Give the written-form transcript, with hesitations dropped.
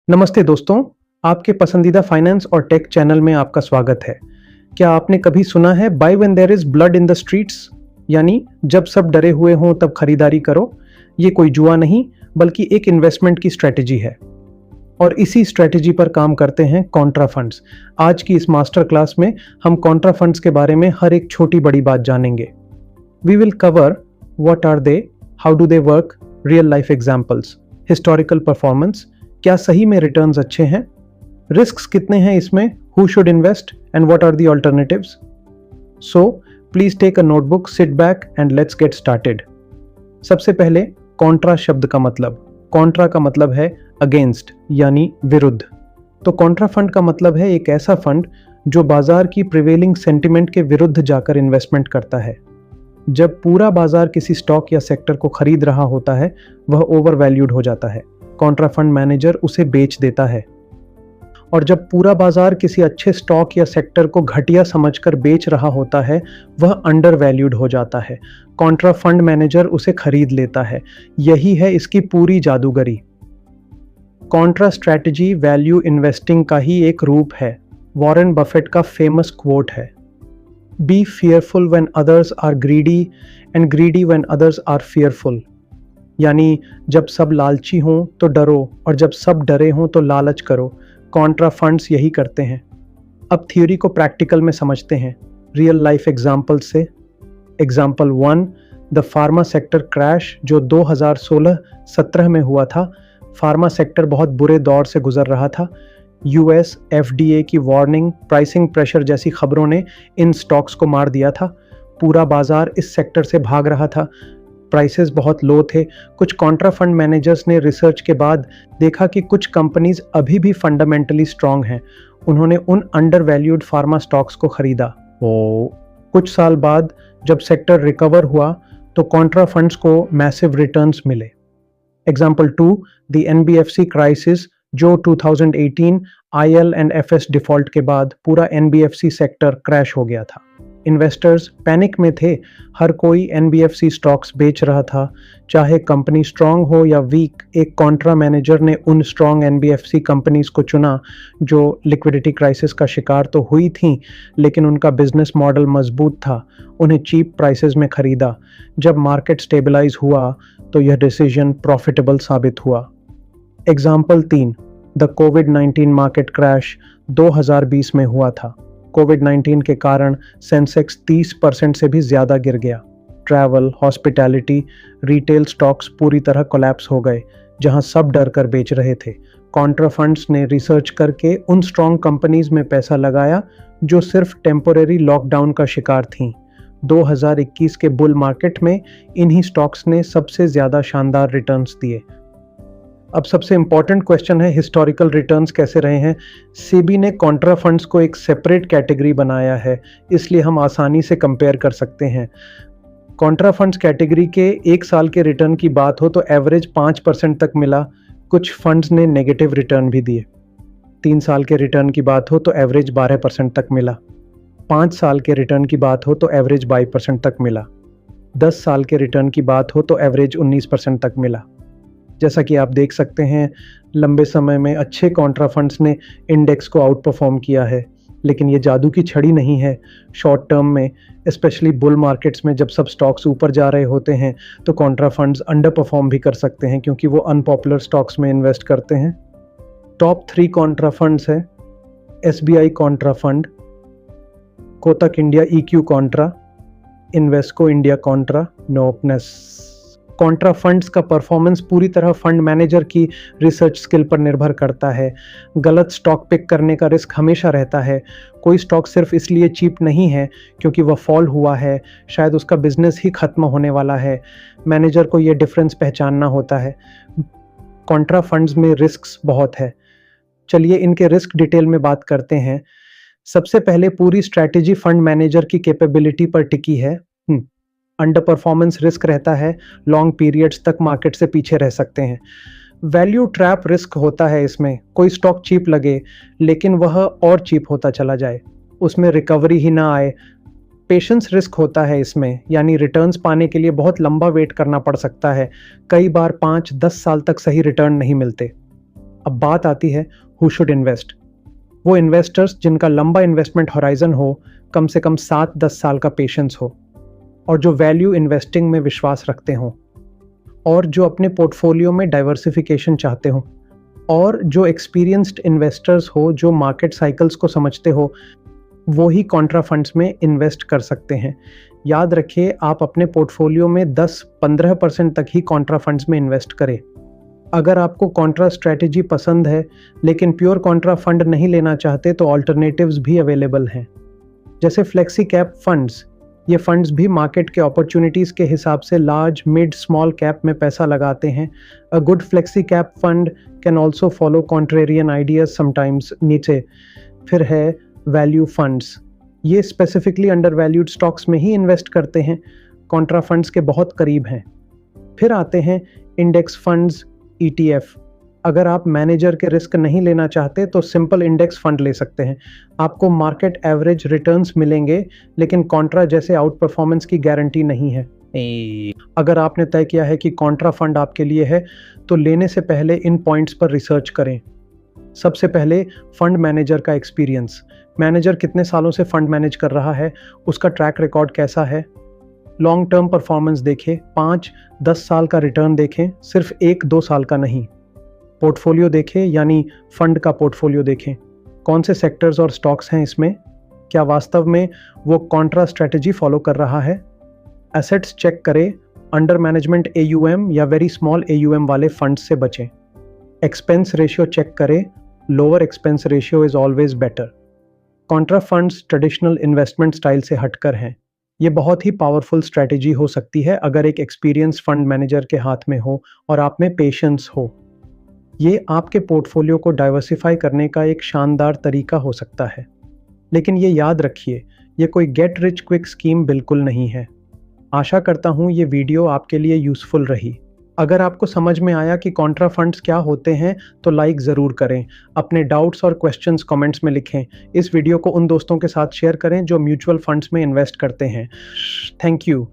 नमस्ते दोस्तों, आपके पसंदीदा फाइनेंस और टेक चैनल में आपका स्वागत है। क्या आपने कभी सुना है buy when there is blood in the streets, यानी जब सब डरे हुए हों तब खरीदारी करो। ये कोई जुआ नहीं बल्कि एक इन्वेस्टमेंट की स्ट्रेटजी है और इसी स्ट्रेटजी पर काम करते हैं कॉन्ट्रा फंड्स। आज की इस मास्टर क्लास में हम कॉन्ट्रा फंड्स के बारे में हर एक छोटी बड़ी बात जानेंगे। We will cover what are they, how do they work, real life examples, historical performance, क्या सही में रिटर्न्स अच्छे हैं, रिस्क्स कितने हैं इसमें, who should invest and what are the alternatives. So please take a notebook, sit back and let's get started. सबसे पहले कॉन्ट्रा शब्द का मतलब। कॉन्ट्रा का मतलब है अगेंस्ट यानी विरुद्ध। तो कॉन्ट्रा फंड का मतलब है एक ऐसा फंड जो बाजार की प्रिवेलिंग सेंटिमेंट के विरुद्ध जाकर इन्वेस्टमेंट करता है। जब पूरा बाजार किसी स्टॉक या सेक्टर को खरीद रहा होता है, वह ओवर वैल्यूड हो जाता है, कॉन्ट्रा फंड मैनेजर उसे बेच देता है। और जब पूरा बाजार किसी अच्छे स्टॉक या सेक्टर को घटिया समझकर बेच रहा होता है, वह अंडर वैल्यूड हो जाता है, कॉन्ट्रा फंड मैनेजर उसे खरीद लेता है। यही है इसकी पूरी जादूगरी। कॉन्ट्रा स्ट्रैटेजी वैल्यू इन्वेस्टिंग का ही एक रूप है। वॉरेन बफेट का फेमस क्वोट है, be fearful when others are greedy and greedy when others are fearful. यानी जब सब लालची हों तो डरो और जब सब डरे हों तो लालच करो। कॉन्ट्रा फंड्स यही करते हैं। अब थ्योरी को प्रैक्टिकल में समझते हैं रियल लाइफ एग्जाम्पल से। Example 1, the pharma sector crash जो 2016-17 में हुआ था। फार्मा सेक्टर बहुत बुरे दौर से गुजर रहा था। यूएस एफडीए की वार्निंग, प्राइसिंग प्रेशर जैसी खबरों ने इन स्टॉक्स को मार दिया था। पूरा बाजार इस सेक्टर से भाग रहा था, प्राइसेस बहुत लो थे। कुछ कॉन्ट्रा फंड मैनेजर्स ने रिसर्च के बाद देखा कि कुछ कंपनीज अभी भी फंडामेंटली स्ट्रांग हैं। उन्होंने उन अंडर वैल्यूड फार्मा स्टॉक्स को खरीदा। कुछ साल बाद जब सेक्टर रिकवर हुआ तो कॉन्ट्रा फंड्स को मैसिव रिटर्न्स मिले। एग्जाम्पल 2, द एनबीएफसी क्राइसिस जो 2018 IL&FS डिफॉल्ट के बाद पूरा एनबीएफसी सेक्टर क्रैश हो गया था। इन्वेस्टर्स पैनिक में थे, हर कोई एनबीएफसी स्टॉक्स बेच रहा था। चाहे कंपनी स्ट्रांग हो या वीक, एक कॉन्ट्रा मैनेजर ने उन स्ट्रांग एनबीएफसी कंपनीज को चुना जो लिक्विडिटी क्राइसिस का शिकार तो हुई थीं, लेकिन उनका बिजनेस मॉडल मजबूत था। उन्हें चीप प्राइसेस में खरीदा। जब मार्केट स्टेबलाइज हुआ तो यह डिसीजन प्रॉफिटेबल साबित हुआ। Example 3, the covid market crash 2020 में हुआ था। कोविड-19 के कारण सेंसेक्स 30% से भी ज़्यादा गिर गया। ट्रैवल, हॉस्पिटैलिटी, रिटेल स्टॉक्स पूरी तरह कोलैप्स हो गए, जहां सब डर कर बेच रहे थे। कॉन्ट्रा फंड्स ने रिसर्च करके उन स्ट्रॉन्ग कंपनीज में पैसा लगाया जो सिर्फ टेम्पोरेरी लॉकडाउन का शिकार थीं। 2021 के बुल मार्केट में इन्हीं स्टॉक्स ने सबसे ज़्यादा शानदार रिटर्न्स दिए। अब सबसे इंपॉर्टेंट क्वेश्चन है, हिस्टोरिकल रिटर्न्स कैसे रहे हैं। सेबी ने कॉन्ट्रा फंड्स को एक सेपरेट कैटेगरी बनाया है, इसलिए हम आसानी से कंपेयर कर सकते हैं। कॉन्ट्रा फंड्स कैटेगरी के एक साल के रिटर्न की बात हो तो एवरेज 5% तक मिला। कुछ फंड्स ने नेगेटिव रिटर्न भी दिए। 3 साल के रिटर्न की बात हो तो एवरेज 12% तक मिला। 5 साल के रिटर्न की बात हो तो एवरेज 22% तक मिला। 10 साल के रिटर्न की बात हो तो एवरेज 19% तक मिला। जैसा कि आप देख सकते हैं, लंबे समय में अच्छे कॉन्ट्रा फंड्स ने इंडेक्स को आउट परफॉर्म किया है, लेकिन ये जादू की छड़ी नहीं है। शॉर्ट टर्म में, स्पेशली बुल मार्केट्स में, जब सब स्टॉक्स ऊपर जा रहे होते हैं तो कॉन्ट्रा फंड्स अंडर परफॉर्म भी कर सकते हैं, क्योंकि वो अनपॉपुलर स्टॉक्स में इन्वेस्ट करते हैं। टॉप 3 कॉन्ट्रा फंड्स हैं SBI contra fund, Kotak India EQ contra, Invesco India contra, नोपनेस। कॉन्ट्रा फंड्स का परफॉर्मेंस पूरी तरह फंड मैनेजर की रिसर्च स्किल पर निर्भर करता है। गलत स्टॉक पिक करने का रिस्क हमेशा रहता है। कोई स्टॉक सिर्फ इसलिए चीप नहीं है क्योंकि वह फॉल हुआ है, शायद उसका बिजनेस ही खत्म होने वाला है। मैनेजर को यह डिफरेंस पहचानना होता है। कॉन्ट्रा फंड्स में रिस्क्स बहुत है। चलिए इनके रिस्क डिटेल में बात करते हैं। सबसे पहले पूरी स्ट्रैटेजी फंड मैनेजर की कैपेबिलिटी पर टिकी है। अंडर परफॉर्मेंस रिस्क रहता है, लॉन्ग पीरियड्स तक मार्केट से पीछे रह सकते हैं। वैल्यू ट्रैप रिस्क होता है इसमें, कोई स्टॉक चीप लगे लेकिन वह और चीप होता चला जाए, उसमें रिकवरी ही ना आए। पेशेंस रिस्क होता है इसमें, यानी रिटर्न्स पाने के लिए बहुत लंबा वेट करना पड़ सकता है। कई बार 5-10 साल तक सही रिटर्न नहीं मिलते। अब बात आती है हु शुड इन्वेस्ट। वो इन्वेस्टर्स जिनका लंबा इन्वेस्टमेंट होराइजन हो, कम से कम 7-10 साल का पेशेंस हो, और जो वैल्यू इन्वेस्टिंग में विश्वास रखते हों, और जो अपने पोर्टफोलियो में डाइवर्सिफिकेशन चाहते हों, और जो एक्सपीरियंस्ड इन्वेस्टर्स हो, जो मार्केट साइकिल्स को समझते हो, वो ही कॉन्ट्रा फंड्स में इन्वेस्ट कर सकते हैं। याद रखिए, आप अपने पोर्टफोलियो में 10-15% तक ही कॉन्ट्रा फंड्स में इन्वेस्ट करें। अगर आपको कॉन्ट्रा स्ट्रैटेजी पसंद है लेकिन प्योर कॉन्ट्रा फंड नहीं लेना चाहते तो ऑल्टरनेटिव्स भी अवेलेबल हैं, जैसे फ्लेक्सी कैप फंड्स। ये फंड्स भी मार्केट के अपॉर्चुनिटीज़ के हिसाब से लार्ज, मिड, स्मॉल कैप में पैसा लगाते हैं। A good flexi cap fund can also follow contrarian ideas sometimes. नीचे फिर है वैल्यू फंड्स। ये स्पेसिफिकली अंडर वैल्यूड स्टॉक्स में ही इन्वेस्ट करते हैं, कॉन्ट्रा फंड्स के बहुत करीब हैं। फिर आते हैं इंडेक्स फंड्स, ETF। अगर आप मैनेजर के रिस्क नहीं लेना चाहते तो सिंपल इंडेक्स फंड ले सकते हैं। आपको मार्केट एवरेज रिटर्न्स मिलेंगे लेकिन कॉन्ट्रा जैसे आउट परफॉर्मेंस की गारंटी नहीं है। अगर आपने तय किया है कि कॉन्ट्रा फंड आपके लिए है तो लेने से पहले इन पॉइंट्स पर रिसर्च करें। सबसे पहले फंड मैनेजर का एक्सपीरियंस। मैनेजर कितने सालों से फंड मैनेज कर रहा है, उसका ट्रैक रिकॉर्ड कैसा है। लॉन्ग टर्म परफॉर्मेंस देखें, 5-10 साल का रिटर्न देखें, सिर्फ 1-2 साल का नहीं। पोर्टफोलियो देखें, यानी फंड का पोर्टफोलियो देखें, कौन से सेक्टर्स और स्टॉक्स हैं इसमें, क्या वास्तव में वो कॉन्ट्रा स्ट्रेटजी फॉलो कर रहा है। एसेट्स चेक करें, अंडर मैनेजमेंट AUM या वेरी स्मॉल AUM वाले फंड्स से बचें। एक्सपेंस रेशियो चेक करें, lower expense ratio is always better. Contra funds traditional investment style से हटकर हैं। ये बहुत ही पावरफुल स्ट्रैटेजी हो सकती है अगर एक एक्सपीरियंस फंड मैनेजर के हाथ में हो और आप में पेशेंस हो। ये आपके पोर्टफोलियो को डाइवर्सिफाई करने का एक शानदार तरीका हो सकता है। लेकिन ये याद रखिए, ये कोई गेट रिच क्विक स्कीम बिल्कुल नहीं है। आशा करता हूँ ये वीडियो आपके लिए यूज़फुल रही। अगर आपको समझ में आया कि कॉन्ट्रा फंड्स क्या होते हैं तो लाइक ज़रूर करें। अपने डाउट्स और क्वेश्चंस कमेंट्स में लिखें। इस वीडियो को उन दोस्तों के साथ शेयर करें जो म्यूचुअल फंड्स में इन्वेस्ट करते हैं। Thank you.